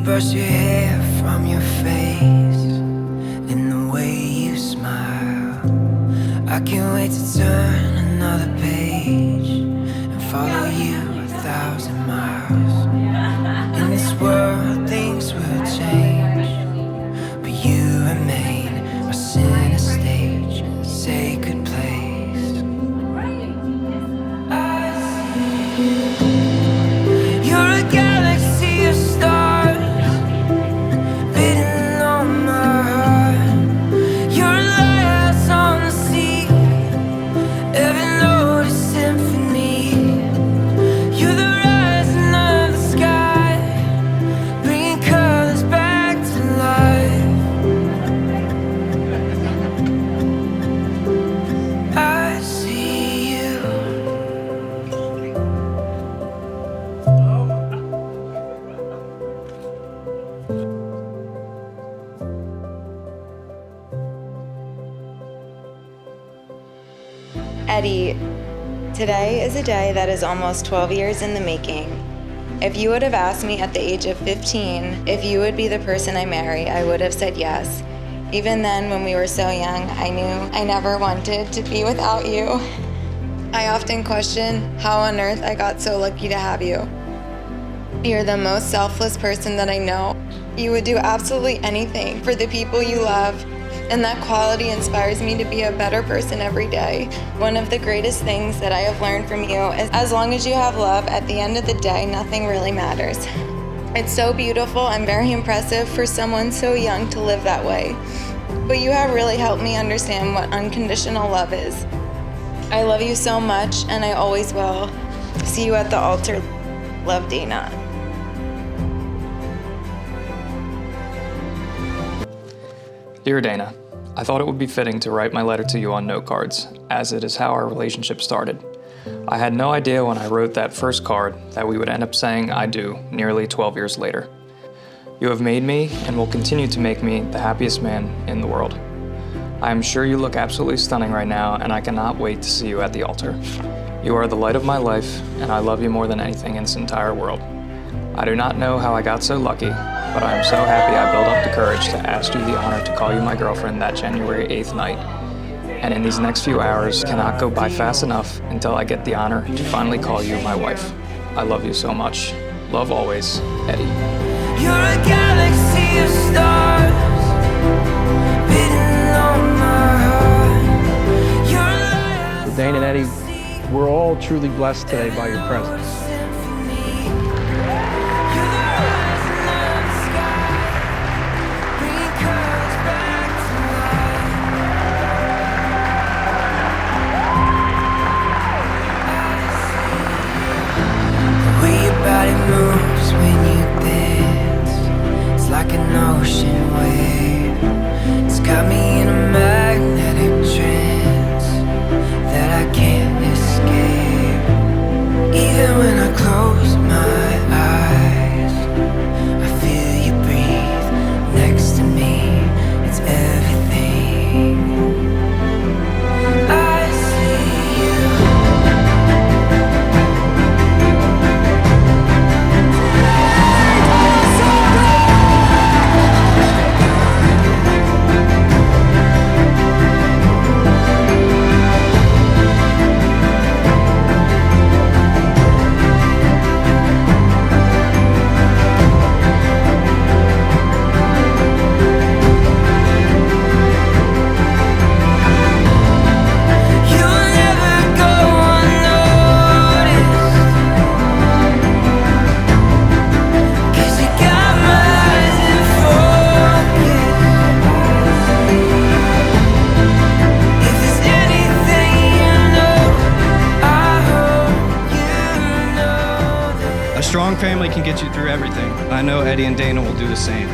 brush your hair from your face, in the way you smile. I can't wait to turn another page and follow you 1,000 miles. In this world things will change, but you remain a center stage, a sacred place. I see you. You're a galaxy of stars beating on my heart. You're a lighthouse on the sea, every note is symphony. You're the rising of the sky, bringing colors back to life. I see you. Eddie, today is a day that is almost 12 years in the making. If you would have asked me at the age of 15 if you would be the person I marry, I would have said yes. Even then, when we were so young, I knew I never wanted to be without you. I often question how on earth I got so lucky to have you. You're the most selfless person that I know. You would do absolutely anything for the people you love, and that quality inspires me to be a better person every day. One of the greatest things that I have learned from you is as long as you have love, at the end of the day, nothing really matters. It's so beautiful and very impressive for someone so young to live that way. But you have really helped me understand what unconditional love is. I love you so much, and I always will. See you at the altar. Love, Dana. Dear Dana, I thought it would be fitting to write my letter to you on note cards, as it is how our relationship started. I had no idea when I wrote that first card that we would end up saying I do nearly 12 years later. You have made me and will continue to make me the happiest man in the world. I am sure you look absolutely stunning right now, and I cannot wait to see you at the altar. You are the light of my life, and I love you more than anything in this entire world. I do not know how I got so lucky, but I am so happy I built up the courage to ask you the honor to call you my girlfriend that January 8th night. And in these next few hours cannot go by fast enough until I get the honor to finally call you my wife. I love you so much. Love always, Eddie. You're a galaxy of stars beating on my heart. You're a lighthouse. Dana and Eddie, we're all truly blessed today by your presence. Moves when you dance, it's like an ocean wave. It's got me in a magnetic trance that I can't escape. Even when I close my eyes, I feel you breathe next to me. It's everything. I see you. A strong family can get you through everything. I know Eddie and Dana will do the same.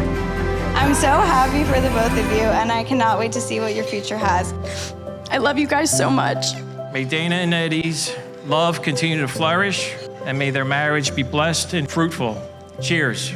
I'm so happy for the both of you, and I cannot wait to see what your future has. I love you guys so much. May Dana and Eddie's love continue to flourish, and may their marriage be blessed and fruitful. Cheers.